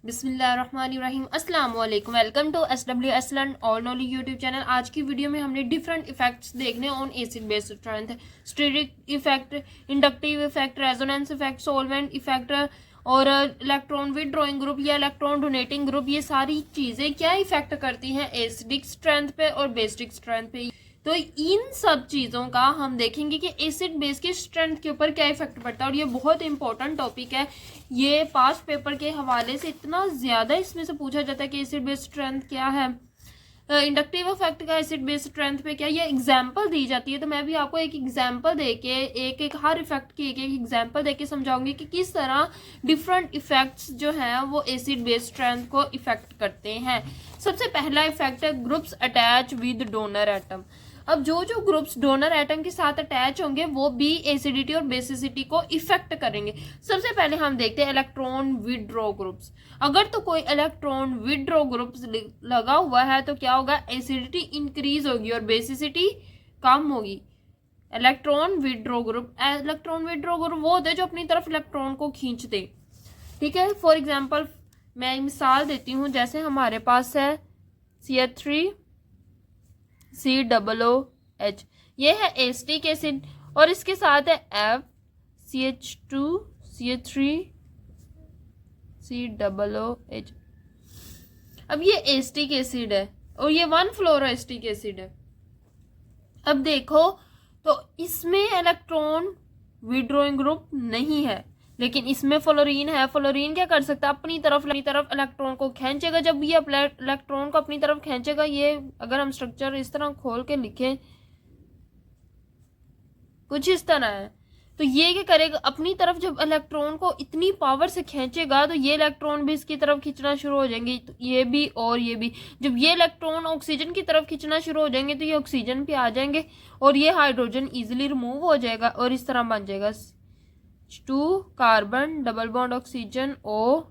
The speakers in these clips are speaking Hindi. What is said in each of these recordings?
बिस्मिल्लाहिर्रहमानिर्रहीम अस्सलाम वालेकुम। Welcome to SWS Learn All Knowledge YouTube channel. आज की वीडियो में हमने डिफरेंट इफेक्ट्स देखने on acid base strength, steric effect, inductive effect, resonance effect, solvent effect और इलेक्ट्रॉन विदड्रॉइंग ग्रुप या इलेक्ट्रॉन डोनेटिंग ग्रुप। ये सारी चीज़ें क्या इफेक्ट करती हैं एसिडिक स्ट्रेंथ पे और बेसिक स्ट्रेंथ पे। तो इन सब चीज़ों का हम देखेंगे कि एसिड बेस की स्ट्रेंथ के ऊपर क्या इफेक्ट पड़ता है, और ये बहुत इंपॉर्टेंट टॉपिक है। ये पास्ट पेपर के हवाले से इतना ज़्यादा इसमें से पूछा जाता है कि एसिड बेस स्ट्रेंथ क्या है, इंडक्टिव इफेक्ट का एसिड बेस स्ट्रेंथ पे क्या, ये एग्जांपल दी जाती है। तो मैं भी आपको एक एग्जांपल देके एक हर इफेक्ट की एक एग्जांपल देके समझाऊंगी कि किस तरह डिफरेंट इफेक्ट्स जो हैं वो एसिड बेस स्ट्रेंथ को इफेक्ट करते हैं। सबसे पहला इफेक्ट है groups attach with donor atom. अब जो जो ग्रुप्स डोनर एटम के साथ अटैच होंगे वो भी एसिडिटी और बेसिसिटी को इफेक्ट करेंगे। सबसे पहले हम देखते हैं इलेक्ट्रॉन विदड्रॉ ग्रुप्स। अगर तो कोई इलेक्ट्रॉन विदड्रॉ ग्रुप्स लगा हुआ है तो क्या होगा, एसिडिटी इंक्रीज होगी और बेसिसिटी कम होगी। इलेक्ट्रॉन विदड्रॉ ग्रुप वो होते हैं जो अपनी तरफ इलेक्ट्रॉन को खींचते। ठीक है, फॉर एग्जाम्पल मैं मिसाल देती हूँ, जैसे हमारे पास है CH3COOH, ये है एसिटिक एसिड, और इसके साथ है FCH2CH3COOH। अब ये एसिटिक एसिड है और ये 1-फ्लोरोएसिटिक एसिड है। अब देखो तो इसमें इलेक्ट्रॉन विड्रॉइंग ग्रुप नहीं है, लेकिन इसमें फ्लोरीन है। फ्लोरीन क्या कर सकता है, अपनी तरफ इलेक्ट्रॉन को खींचेगा। जब ये इलेक्ट्रॉन को अपनी तरफ खींचेगा, ये अगर हम स्ट्रक्चर इस तरह खोल के लिखें कुछ इस तरह है, तो ये क्या करेगा, अपनी तरफ जब इलेक्ट्रॉन को इतनी पावर से खींचेगा तो ये इलेक्ट्रॉन भी इसकी तरफ खींचना शुरू हो जाएंगे, तो ये भी और ये भी। जब ये इलेक्ट्रॉन ऑक्सीजन की तरफ खींचना शुरू हो जाएंगे तो ये ऑक्सीजन पे आ जाएंगे और ये हाइड्रोजन इजीली रिमूव हो जाएगा और इस तरह बन जाएगा 2 carbon double bond oxygen O-।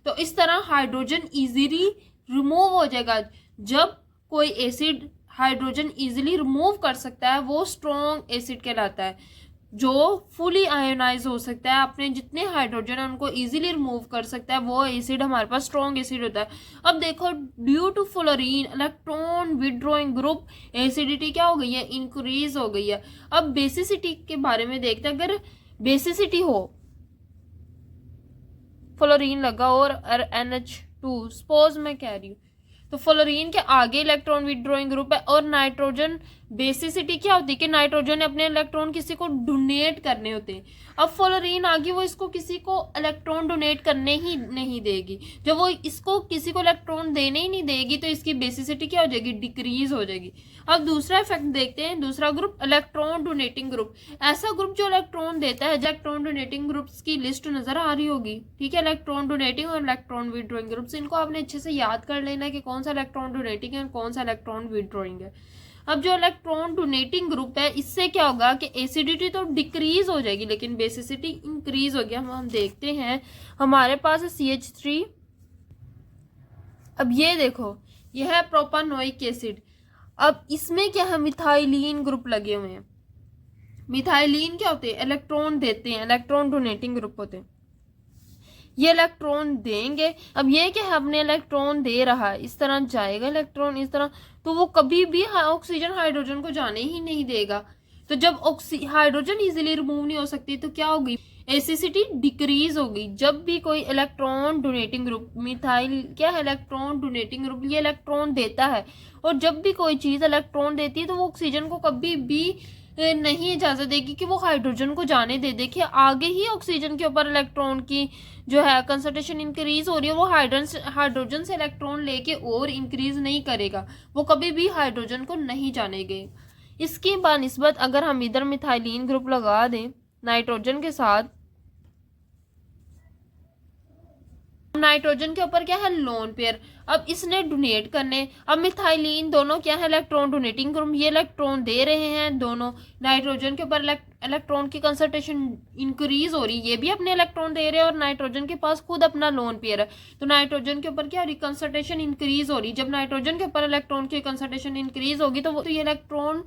तो इस तरह हाइड्रोजन इजीली रिमूव हो जाएगा। जब कोई एसिड हाइड्रोजन इजीली रिमूव कर सकता है वो स्ट्रॉन्ग एसिड कहलाता है। जो फुली आयोनाइज हो सकता है, अपने जितने हाइड्रोजन है उनको इजीली रिमूव कर सकता है, वो एसिड हमारे पास स्ट्रॉन्ग एसिड होता है। अब देखो, due to fluorine electron withdrawing group acidity क्या हो गई है, इंक्रीज हो गई है। अब बेसिसिटी के बारे में देखते हैं। अगर बेसिसिटी हो, फ्लोरीन लगा और NH2 सपोज मैं कह रही हूँ, तो फ्लोरीन के आगे इलेक्ट्रॉन विदड्रॉइंग ग्रुप है। और नाइट्रोजन बेसिसिटी क्या होती है कि नाइट्रोजन ने अपने इलेक्ट्रॉन किसी को डोनेट करने होते हैं। अब फ्लोरीन आगे वो इसको किसी को इलेक्ट्रॉन डोनेट करने ही नहीं देगी। जब वो इसको किसी को इलेक्ट्रॉन देने ही नहीं देगी तो इसकी बेसिसिटी क्या हो जाएगी, डिक्रीज हो जाएगी। अब दूसरा इफेक्ट देखते हैं, दूसरा ग्रुप इलेक्ट्रॉन डोनेटिंग ग्रुप। ऐसा ग्रुप जो इलेक्ट्रॉन देता है, इलेक्ट्रॉन डोनेटिंग ग्रुप्स की लिस्ट नजर आ रही होगी। ठीक है, इलेक्ट्रॉन डोनेटिंग और इलेक्ट्रॉन विदड्रॉइंग ग्रुप्स, इनको आपने अच्छे से याद कर लेना है कि कौन सा इलेक्ट्रॉन डोनेटिंग है और कौन सा इलेक्ट्रॉन विदड्रॉइंग है। अब जो इलेक्ट्रॉन डोनेटिंग ग्रुप है, इससे क्या होगा कि एसिडिटी तो डिक्रीज हो जाएगी लेकिन बेसिसिटी इंक्रीज हो गया। हम देखते हैं, हमारे पास है CH3। अब ये देखो, यह है प्रोपानोइक एसिड। अब इसमें क्या है, मिथाइलिन ग्रुप लगे हुए हैं। मिथाइलिन क्या होते हैं, इलेक्ट्रॉन देते हैं, इलेक्ट्रॉन डोनेटिंग ग्रुप होते हैं। ये इलेक्ट्रॉन देंगे। अब ये क्या है, अपने इलेक्ट्रॉन दे रहा है, इस तरह जाएगा इलेक्ट्रॉन इस तरह, तो वो कभी भी ऑक्सीजन हाइड्रोजन को जाने ही नहीं देगा। तो जब हाइड्रोजन इजीली रिमूव नहीं हो सकती तो क्या होगी, एसिडिटी डिक्रीज होगी। जब भी कोई इलेक्ट्रॉन डोनेटिंग ग्रुप, मिथाइल क्या है, इलेक्ट्रॉन डोनेटिंग ग्रुप, ये इलेक्ट्रॉन देता है। और जब भी कोई चीज इलेक्ट्रॉन देती है तो वो ऑक्सीजन को कभी भी नहीं इजाजत देगी कि वो हाइड्रोजन को जाने दे। देखिए, आगे ही ऑक्सीजन के ऊपर इलेक्ट्रॉन की जो है कंसंट्रेशन इंक्रीज हो रही है, वो हाइड्रोजन से इलेक्ट्रॉन लेके और इंक्रीज नहीं करेगा, वो कभी भी हाइड्रोजन को नहीं जानेंगे। इसकी बानिस्बत अगर हम इधर मिथाइलिन ग्रुप लगा दें नाइट्रोजन के साथ, नाइट्रोजन के ऊपर क्या है, लोन पेयर। अब इसने डोनेट करने, अब मिथाइलिन दोनों क्या है, इलेक्ट्रॉन डोनेटिंग ग्रुप, ये इलेक्ट्रॉन दे रहे हैं दोनों। नाइट्रोजन के ऊपर इलेक्ट्रॉन की कंसंट्रेशन इंक्रीज हो रही है, ये भी अपने इलेक्ट्रॉन दे रहे हैं और नाइट्रोजन के पास खुद अपना लोन पेयर है। तो नाइट्रोजन के ऊपर क्या हो रही, कंसंट्रेशन इंक्रीज हो रही। जब नाइट्रोजन के ऊपर इलेक्ट्रॉन की कंसंट्रेशन इंक्रीज होगी तो ये इलेक्ट्रॉन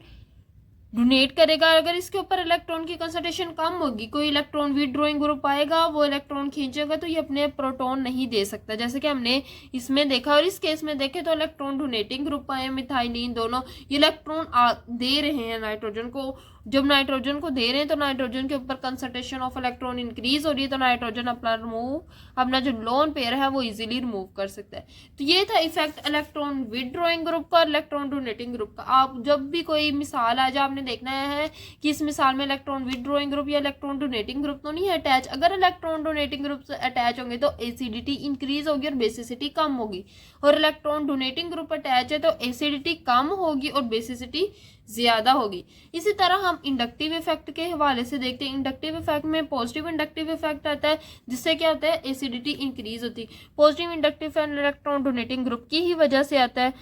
डोनेट करेगा। अगर इसके ऊपर इलेक्ट्रॉन की कंसंट्रेशन कम होगी, कोई इलेक्ट्रॉन विथड्रॉइंग ग्रुप आएगा, वो इलेक्ट्रॉन खींचेगा, तो ये अपने प्रोटॉन नहीं दे सकता, जैसे कि हमने इसमें देखा। और इस केस में देखें तो इलेक्ट्रॉन डोनेटिंग ग्रुप आए, मिथाइलिन दोनों, ये इलेक्ट्रॉन दे रहे हैं नाइट्रोजन को। जब नाइट्रोजन को दे रहे हैं तो नाइट्रोजन के ऊपर कंसंट्रेशन ऑफ इलेक्ट्रॉन इंक्रीज हो रही है, तो नाइट्रोजन अपना जो लोन पेयर है वो इजीली रिमूव कर सकता है। तो ये था इफेक्ट इलेक्ट्रॉन विथड्रॉइंग ग्रुप का, इलेक्ट्रॉन डोनेटिंग ग्रुप का। आप जब भी कोई मिसाल आ जाए, आपने देखना है कि इस मिसाल में इलेक्ट्रॉन विथड्रॉइंग ग्रुप या इलेक्ट्रॉन डोनेटिंग ग्रुप तो नहीं है अटैच। अगर इलेक्ट्रॉन डोनेटिंग ग्रुप से अटैच होंगे तो एसिडिटी इंक्रीज होगी और बेसिसिटी कम होगी, और इलेक्ट्रॉन डोनेटिंग ग्रुप अटैच है तो एसिडिटी कम होगी और बेसिसिटी ज्यादा होगी। इसी तरह हम इंडक्टिव इफेक्ट के हवाले से देखते हैं। इंडक्टिव इफेक्ट में पॉजिटिव इंडक्टिव इफेक्ट आता है, जिससे क्या होता है, एसिडिटी इंक्रीज होती है। Positive inductive effect electron donating group की ही वजह से आता है।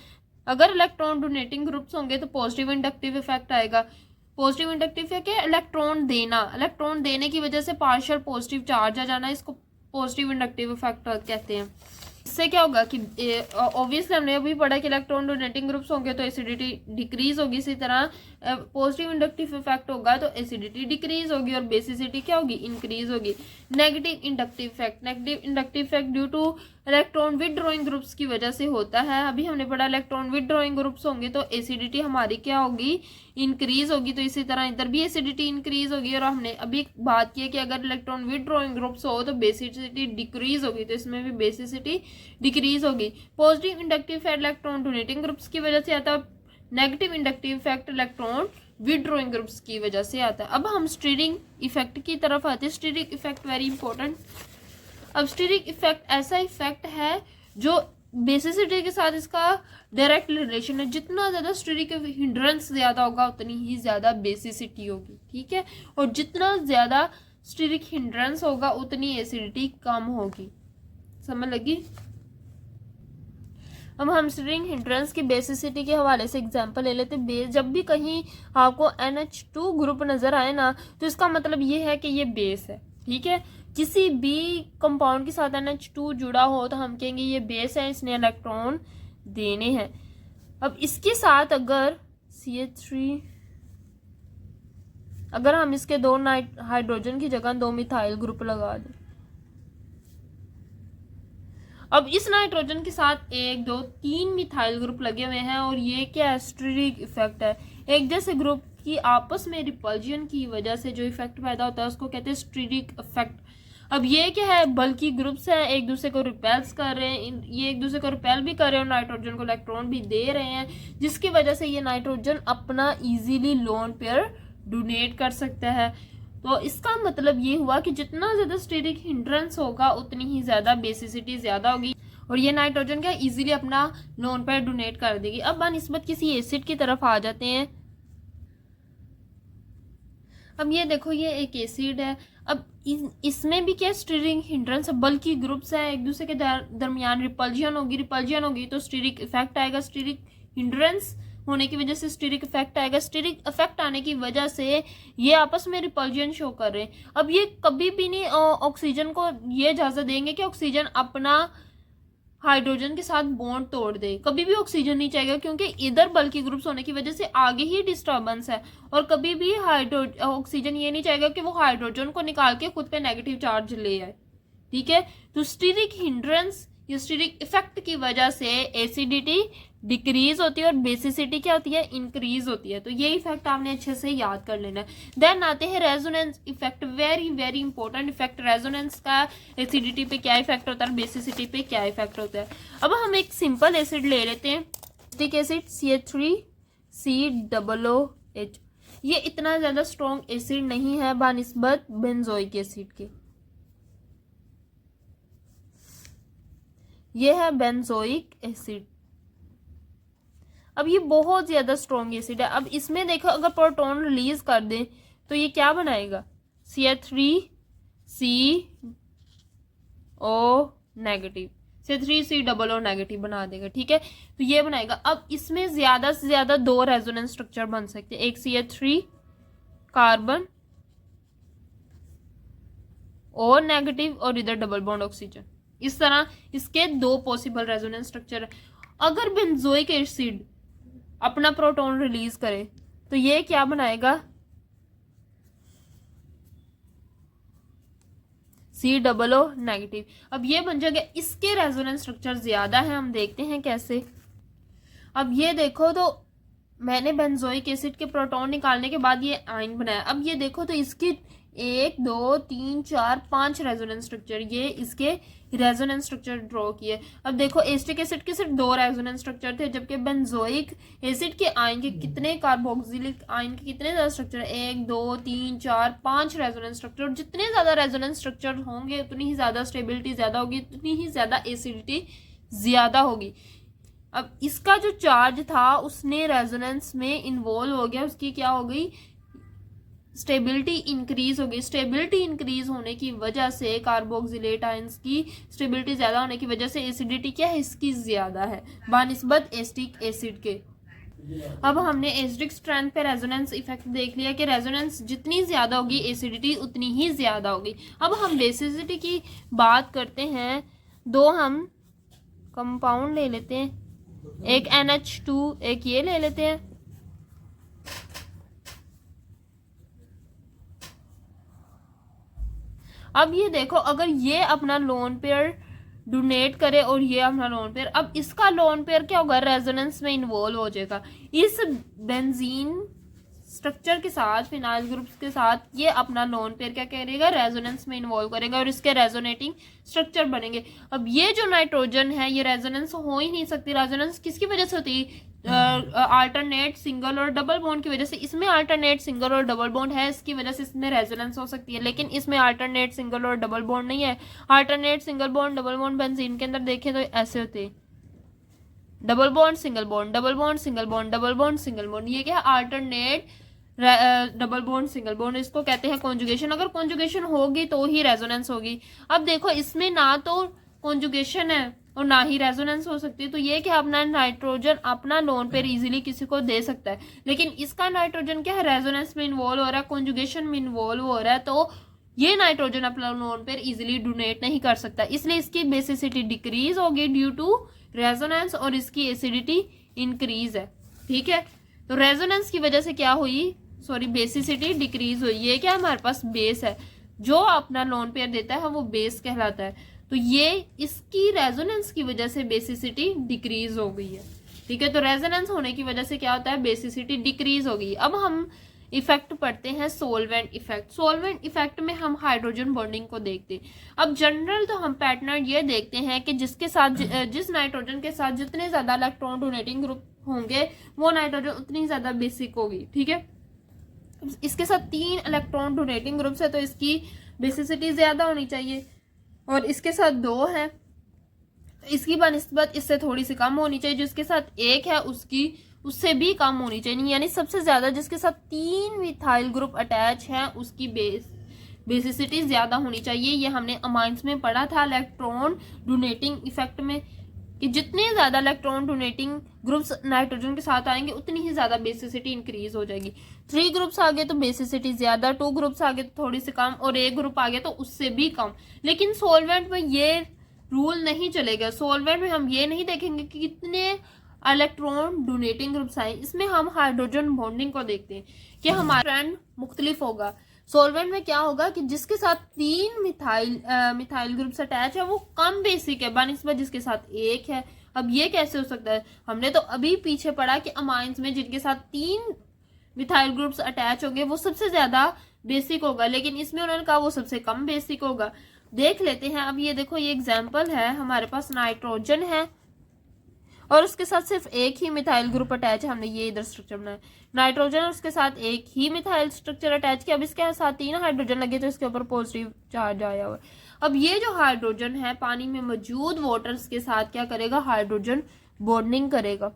अगर इलेक्ट्रॉन डोनेटिंग ग्रुप्स होंगे तो पॉजिटिव इंडक्टिव इफेक्ट आएगा। पॉजिटिव इंडक्टिव है क्या, इलेक्ट्रॉन देना, इलेक्ट्रॉन देने की वजह से पार्शियल पॉजिटिव चार्ज आ जाना, इसको पॉजिटिव इंडक्टिव इफेक्ट कहते हैं। इससे क्या होगा कि ऑब्वियसली हमने अभी पढ़ा कि इलेक्ट्रॉन डोनेटिंग ग्रुप्स होंगे तो एसिडिटी डिक्रीज होगी। इसी तरह पॉजिटिव इंडक्टिव इफेक्ट होगा तो एसिडिटी डिक्रीज होगी और बेसिसिटी क्या होगी, इंक्रीज होगी। Negative inductive effect, negative inductive effect due two electron withdrawing groups की वजह से होता है। अभी हमने पढ़ा इलेक्ट्रॉन विथड्रॉइंग ग्रुप्स होंगे तो एसिडिटी हमारी क्या होगी, इंक्रीज होगी। तो इसी तरह इधर भी एसिडिटी इंक्रीज होगी। और हमने अभी बात की है कि अगर इलेक्ट्रॉन विथड्रॉइंग ग्रुप्स हो तो बेसिसिटी डिक्रीज होगी, तो इसमें भी बेसिसिटी डिक्रीज होगी। Positive inductive effect electron donating groups की वजह से आता है, negative inductive effect electron withdrawing groups की वजह से आता है। अब हम स्टीरिंग इफेक्ट की तरफ आते हैं। Steering effect very important. अब स्टीरिक इफेक्ट ऐसा इफेक्ट है जो बेसिसिटी के साथ इसका डायरेक्ट रिलेशन है। जितना ज़्यादा स्टीरिक हिंड्रेंस ज़्यादा होगा उतनी ही ज़्यादा बेसिसिटी होगी, ठीक है। और जितना ज़्यादा स्टीरिक हिंड्रेंस होगा उतनी एसिडिटी कम होगी। समझ लगी। अब हम स्टीरिंग हिंड्रेंस की बेसिसिटी के हवाले से एग्जांपल ले लेते हैं। जब भी कहीं आपको NH2 ग्रुप नज़र आए ना, तो इसका मतलब ये है कि ये बेस है, ठीक है। किसी भी कंपाउंड के साथ NH2 जुड़ा हो तो हम कहेंगे ये बेस है, इसने इलेक्ट्रॉन देने हैं। अब इसके साथ अगर CH3, अगर हम इसके 2 हाइड्रोजन की जगह 2 मिथाइल ग्रुप लगा दें, अब इस नाइट्रोजन के साथ 1 2 3 मिथाइल ग्रुप लगे हुए हैं, और ये क्या है, स्टीरिक इफेक्ट है। एक जैसे ग्रुप की आपस में रिपल्जन की वजह से जो इफेक्ट पैदा होता है उसको कहते हैं स्टीरिक इफेक्ट। अब ये क्या है, बल्कि ग्रुप्स हैं एक दूसरे को रिपेल्स कर रहे हैं, ये एक दूसरे को रिपेल भी कर रहे हैं और नाइट्रोजन को इलेक्ट्रॉन भी दे रहे हैं, जिसकी वजह से ये नाइट्रोजन अपना इजीली लोन पेयर डोनेट कर सकता है। तो इसका मतलब ये हुआ कि जितना ज़्यादा स्टीरिक हिंड्रेंस होगा उतनी ही ज़्यादा बेसिसिटी ज़्यादा होगी, और ये नाइट्रोजन क्या इजीली अपना लोन पेयर डोनेट कर देगी। अब बानिस्बत किसी एसिड की तरफ आ जाते हैं। अब ये देखो, ये एक एसिड है। अब इसमें भी क्या स्टीरिक हिंड्रेंस है, बल्कि ग्रुप्स है, एक दूसरे के दरमियान रिपल्जन होगी तो स्टीरिक इफेक्ट आएगा। स्टीरिक हिंड्रेंस होने की वजह से स्टीरिक इफेक्ट आएगा। स्टीरिक इफेक्ट आने की वजह से ये आपस में रिपल्जन शो कर रहे हैं। अब ये कभी भी नहीं ऑक्सीजन को ये इजाजत देंगे कि ऑक्सीजन अपना हाइड्रोजन के साथ बॉन्ड तोड़ दे, कभी भी ऑक्सीजन नहीं चाहेगा, क्योंकि इधर बल्कि ग्रुप्स होने की वजह से आगे ही डिस्टर्बेंस है। और कभी भी ऑक्सीजन ये नहीं चाहेगा कि वो हाइड्रोजन को निकाल के खुद पे नेगेटिव चार्ज ले आए, ठीक है। तो स्टीरिक हिंड्रेंस या स्टीरिक इफेक्ट की वजह से एसिडिटी डिक्रीज होती है और बेसिसिटी क्या होती है, इंक्रीज होती है। तो ये इफेक्ट आपने अच्छे से याद कर लेना है। देन आते हैं resonance effect, very very important effect. Resonance का एसिडिटी पे क्या इफेक्ट होता है, बेसिसिटी पे क्या इफेक्ट होता है। अब हम एक सिंपल एसिड ले लेते हैं, एसिटिक एसिड CH3COOH। ये इतना ज्यादा स्ट्रॉन्ग एसिड नहीं है बानिस्बत बेंजोइक एसिड के। ये है बेंजोइक एसिड। अब ये बहुत ज्यादा स्ट्रॉन्ग एसिड है। अब इसमें देखो, अगर प्रोटॉन रिलीज कर दें तो ये क्या बनाएगा, CH3CO नेगेटिव, CH3COO नेगेटिव बना देगा, ठीक है। तो ये बनाएगा। अब इसमें ज्यादा से ज्यादा 2 रेजोनेंस स्ट्रक्चर बन सकते हैं, एक CH3 कार्बन और नेगेटिव और इधर डबल बॉन्ड ऑक्सीजन। इस तरह इसके 2 पॉसिबल रेजोनेंस स्ट्रक्चर है। अगर बेंजोइक एसिड अपना प्रोटॉन रिलीज करे तो ये क्या बनाएगा, COO नेगेटिव। अब ये बन जाएगा, इसके रेजोनेंस स्ट्रक्चर ज्यादा है, हम देखते हैं कैसे। अब ये देखो तो मैंने बेंजोइक एसिड के प्रोटॉन निकालने के बाद ये आयन बनाया। अब ये देखो तो इसकी 1 2 3 4 5 रेजोनेंस स्ट्रक्चर, ये इसके रेजोनेंस स्ट्रक्चर ड्रॉ किए। अब देखो एस्टिक एसिड के सिर्फ 2 रेजोनेंस स्ट्रक्चर थे, जबकि बेंजोइक एसिड के आयन के कितने, कार्बोक्सिलिक आयन के कितने ज्यादा स्ट्रक्चर, 1 2 3 4 5 रेजोनेंस स्ट्रक्चर। और जितने ज्यादा रेजोनेंस स्ट्रक्चर होंगे उतनी ही ज्यादा स्टेबिलिटी ज्यादा होगी, उतनी ही ज्यादा एसिडिटी ज्यादा होगी। अब इसका जो चार्ज था उसने रेजोनेंस में इन्वॉल्व हो गया, उसकी क्या हो गई, स्टेबिलिटी इंक्रीज हो गई। स्टेबिलिटी इंक्रीज होने की वजह से, कार्बोक्सिलेट आयंस की स्टेबिलिटी ज्यादा होने की वजह से एसिडिटी क्या है, इसकी ज्यादा है बानिस्बत एस्टिक एसिड के। अब हमने एसिडिक स्ट्रेंथ पे रेजोनेंस इफेक्ट देख लिया कि रेजोनेंस जितनी ज्यादा होगी एसिडिटी उतनी ही ज्यादा होगी। अब हम बेसिसिटी की बात करते हैं। 2 हम कंपाउंड ले लेते हैं, एक NH2, एक ये ले लेते हैं। अब ये देखो, अगर ये अपना लोन पेयर डोनेट करे और ये अपना लोन पेयर, अब इसका लोन पेयर क्या होगा, रेजोनेंस में इन्वॉल्व हो जाएगा। इस बेंजीन स्ट्रक्चर के साथ, फिनाइल ग्रुप्स के साथ ये अपना लोन पेयर क्या करेगा, रेजोनेंस में इन्वॉल्व करेगा और इसके रेजोनेटिंग स्ट्रक्चर बनेंगे। अब ये जो नाइट्रोजन है ये रेजोनेंस हो ही नहीं सकती। रेजोनेंस किसकी वजह से होती है, अल्टरनेट सिंगल और डबल बॉन्ड की वजह से। इसमें अल्टरनेट सिंगल और डबल बॉन्ड है, इसकी वजह से इसमें रेजोनेंस हो सकती है, लेकिन इसमें अल्टरनेट सिंगल और डबल बॉन्ड नहीं है। Alternate single bond double bond benzene के अंदर देखें तो ऐसे होते हैं, double bond single bond, double bond single bond, double bond single bond. ये क्या है, alternate double bond single bond, इसको कहते हैं कॉन्जुगेशन। अगर कॉन्जुगेशन होगी तो ही रेजोनेंस होगी। अब देखो इसमें ना तो कॉन्जुगेशन है और ना ही रेजोनेंस हो सकती है, तो ये क्या, अपना नाइट्रोजन अपना लोन पेयर इजीली किसी को दे सकता है, लेकिन इसका नाइट्रोजन क्या है, रेजोनेंस में इन्वॉल्व हो रहा है, कॉन्जुगेशन में इन्वॉल्व हो रहा है, तो ये नाइट्रोजन अपना लोन पेयर इजीली डोनेट नहीं कर सकता, इसलिए इसकी बेसिसिटी डिक्रीज होगी ड्यू टू रेजोनेंस और इसकी एसिडिटी इंक्रीज है। ठीक है, तो रेजोनेंस की वजह से क्या हुई, बेसिसिटी डिक्रीज हुई। ये क्या, हमारे पास बेस है, जो अपना लोन पेयर देता है वो बेस कहलाता है, तो ये इसकी रेजोनेंस की वजह से बेसिसिटी डिक्रीज हो गई है। ठीक है, तो रेजोनेंस होने की वजह से क्या होता है, बेसिसिटी डिक्रीज हो गई। अब हम इफेक्ट पढ़ते हैं सोलवेंट इफेक्ट। सोलवेंट इफेक्ट में हम हाइड्रोजन बॉन्डिंग को देखते हैं। अब जनरल तो हम पैटर्न ये देखते हैं कि जिसके साथ जिस नाइट्रोजन के साथ जितने ज्यादा इलेक्ट्रॉन डोनेटिंग ग्रुप होंगे वो नाइट्रोजन उतनी ज्यादा बेसिक होगी। ठीक है, इसके साथ 3 इलेक्ट्रॉन डोनेटिंग ग्रुप्स है तो इसकी बेसिसिटी ज्यादा होनी चाहिए, और इसके साथ 2 है तो इसकी बनिस्बत इससे थोड़ी सी कम होनी चाहिए। जिसके साथ 1 है उसकी उससे भी कम होनी चाहिए, यानी सबसे ज्यादा जिसके साथ 3 मिथाइल ग्रुप अटैच है उसकी बेसिसिटी ज्यादा होनी चाहिए। ये हमने अमाइंस में पढ़ा था इलेक्ट्रॉन डोनेटिंग इफेक्ट में, कि जितने ज्यादा इलेक्ट्रॉन डोनेटिंग ग्रुप्स नाइट्रोजन के साथ आएंगे उतनी ही ज्यादा बेसिसिटी इंक्रीज हो जाएगी। 3 ग्रुप्स आ गए तो बेसिसिटी ज्यादा, 2 ग्रुप्स आ गए तो थोड़ी सी कम, और 1 ग्रुप आ गया तो उससे भी कम। लेकिन सोलवेंट में ये रूल नहीं चलेगा। सोलवेंट में हम ये नहीं देखेंगे कि कितने इलेक्ट्रॉन डोनेटिंग ग्रुप्स आए, इसमें हम हाइड्रोजन बॉन्डिंग को देखते हैं कि हमारा ट्रेंड मुख्तलिफ होगा। सोलवेंट में क्या होगा कि जिसके साथ 3 मिथाइल ग्रुप्स अटैच है वो कम बेसिक है बनिस्बत जिसके साथ 1 है। अब ये कैसे हो सकता है, हमने तो अभी पीछे पढ़ा कि अमाइंस में जिनके साथ 3 मिथाइल ग्रुप्स अटैच होंगे वो सबसे ज्यादा बेसिक होगा, लेकिन इसमें उन्होंने कहा वो सबसे कम बेसिक होगा। देख लेते हैं। अब ये देखो, ये एग्जाम्पल है, हमारे पास नाइट्रोजन है और उसके साथ सिर्फ 1 ही मिथाइल ग्रुप अटैच है। हमने ये इधर स्ट्रक्चर बनाया, नाइट्रोजन और उसके साथ 1 ही मिथाइल स्ट्रक्चर अटैच किया। अब इसके साथ 3 हाइड्रोजन लगे तो इसके ऊपर पॉजिटिव चार्ज आया हुआ है। अब ये जो हाइड्रोजन है पानी में मौजूद वाटर्स के साथ क्या करेगा, हाइड्रोजन बॉन्डिंग करेगा।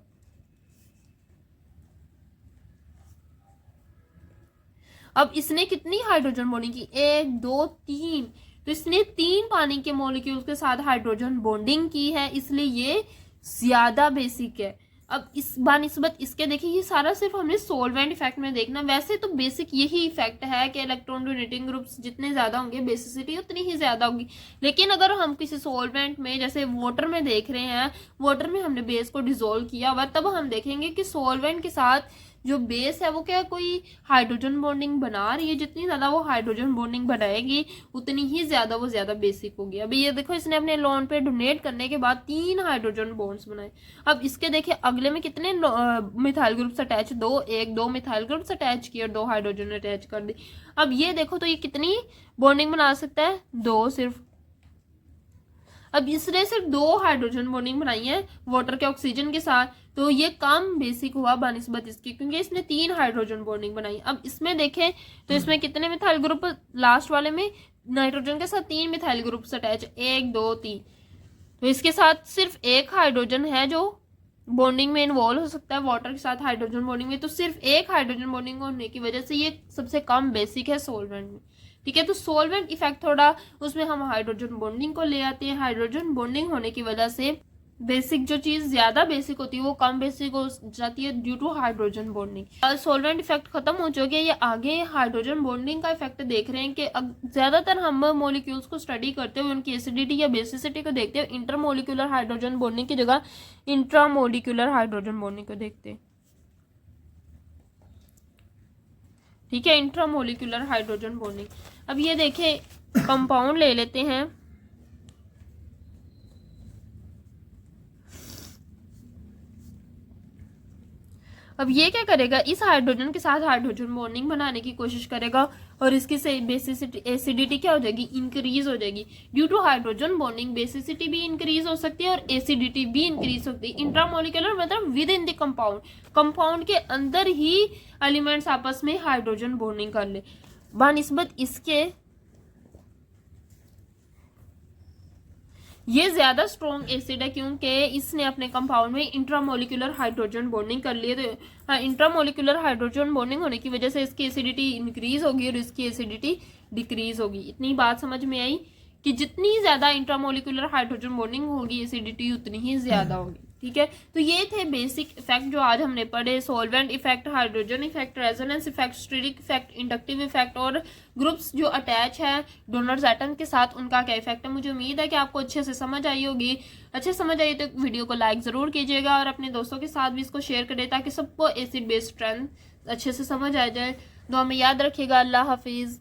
अब इसने कितनी हाइड्रोजन बॉन्डिंग की, 1 2 3, तो इसने 3 पानी के मॉलिक्यूल्स के साथ हाइड्रोजन बॉन्डिंग की है, इसलिए ये ज्यादा बेसिक है। अब इस बानिस्बत इसके देखिए, ये सारा सिर्फ हमने सोलवेंट इफेक्ट में देखना। वैसे तो बेसिक यही इफेक्ट है कि इलेक्ट्रॉन डोनेटिंग ग्रुप्स जितने ज्यादा होंगे बेसिसिटी उतनी ही ज्यादा होगी। लेकिन अगर हम किसी सोलवेंट में जैसे वाटर में देख रहे हैं, वाटर में हमने बेस को डिसोल्व किया हुआ, तब हम देखेंगे कि सोलवेंट के साथ जो बेस है वो क्या कोई हाइड्रोजन बॉन्डिंग बना रही है, जितनी ज़्यादा वो हाइड्रोजन बॉन्डिंग बनाएगी उतनी ही ज़्यादा वो ज़्यादा बेसिक होगी। अभी ये देखो इसने अपने लोन पे डोनेट करने के बाद 3 हाइड्रोजन बॉन्ड्स बनाए। अब इसके देखिए अगले में कितने मिथाइल ग्रुप्स अटैच, दो मिथाइल ग्रुप्स अटैच किए और 2 हाइड्रोजन अटैच कर दी। अब ये देखो तो ये कितनी बॉन्डिंग बना सकता है, 2 सिर्फ। अब इसने सिर्फ 2 हाइड्रोजन बॉन्डिंग बनाई है वाटर के ऑक्सीजन के साथ, तो ये कम बेसिक हुआ बनिस्बत इसकी, क्योंकि इसने 3 हाइड्रोजन बॉन्डिंग बनाई। अब इसमें देखें तो इसमें कितने मिथाइल ग्रुप, लास्ट वाले में नाइट्रोजन के साथ 3 मिथाइल ग्रुप्स अटैच, 1 2 3, तो इसके साथ सिर्फ 1 हाइड्रोजन है जो बॉन्डिंग में इन्वॉल्व हो सकता है वाटर के साथ हाइड्रोजन बॉन्डिंग में। तो सिर्फ 1 हाइड्रोजन बॉन्डिंग होने की वजह से ये सबसे कम बेसिक है सोलवेंट में। ठीक है, तो सोलवेंट इफेक्ट थोड़ा, उसमें हम हाइड्रोजन बॉन्डिंग को ले आते हैं। हाइड्रोजन बॉन्डिंग होने की वजह से बेसिक जो चीज ज्यादा बेसिक होती है वो कम बेसिक हो जाती है due to hydrogen bonding. Solvent effect खत्म हो चुके हैं, ये आगे हाइड्रोजन बॉन्डिंग का इफेक्ट देख रहे हैं कि ज्यादातर हम मॉलिक्यूल्स को स्टडी करते हुए उनकी एसिडिटी या बेसिसिटी को देखते हैं, इंटरमोलिकुलर हाइड्रोजन बॉन्डिंग की जगह इंट्रामोलिकुलर हाइड्रोजन बॉन्डिंग को देखते हैं। ठीक है, इंट्रामोलिकुलर हाइड्रोजन बॉन्डिंग। अब ये देखें कंपाउंड ले लेते हैं, अब ये क्या करेगा, इस हाइड्रोजन के साथ हाइड्रोजन बॉन्डिंग बनाने की कोशिश करेगा और इसकी बेसिसिटी एसिडिटी क्या हो जाएगी, इंक्रीज हो जाएगी। Due to hydrogen bonding basicity भी इंक्रीज हो सकती है और एसिडिटी भी इंक्रीज हो सकती है। इंट्रामोलिकुलर मतलब with in the compound, compound के अंदर ही एलिमेंट्स आपस में हाइड्रोजन बॉन्डिंग कर ले। बनिस्बत इसके ये ज्यादा स्ट्रॉन्ग एसिड है क्योंकि इसने अपने कंपाउंड में इंट्रामोलिकुलर हाइड्रोजन बॉन्डिंग कर लिए। तो इंट्रामोलिकुलर हाइड्रोजन बॉन्डिंग होने की वजह से इसकी एसिडिटी इंक्रीज होगी और इसकी एसिडिटी डिक्रीज होगी। इतनी बात समझ में आई कि जितनी ज्यादा इंट्रामोलिकुलर हाइड्रोजन बॉन्डिंग होगी एसिडिटी उतनी ही ज्यादा होगी। ठीक है, तो ये थे बेसिक इफेक्ट जो आज हमने पढ़े, solvent effect, hydrogen effect, resonance effect, steric effect, inductive effect और ग्रुप्स जो अटैच है डोनर्स एटम के साथ उनका क्या इफेक्ट है। मुझे उम्मीद है कि आपको अच्छे से समझ आई होगी। अच्छे समझ आई तो वीडियो को लाइक जरूर कीजिएगा और अपने दोस्तों के साथ भी इसको शेयर करें ताकि सबको एसिड बेस्ड स्ट्रेंथ अच्छे से समझ आ जाए। दुआ में याद रखिएगा। अल्लाह हाफिज।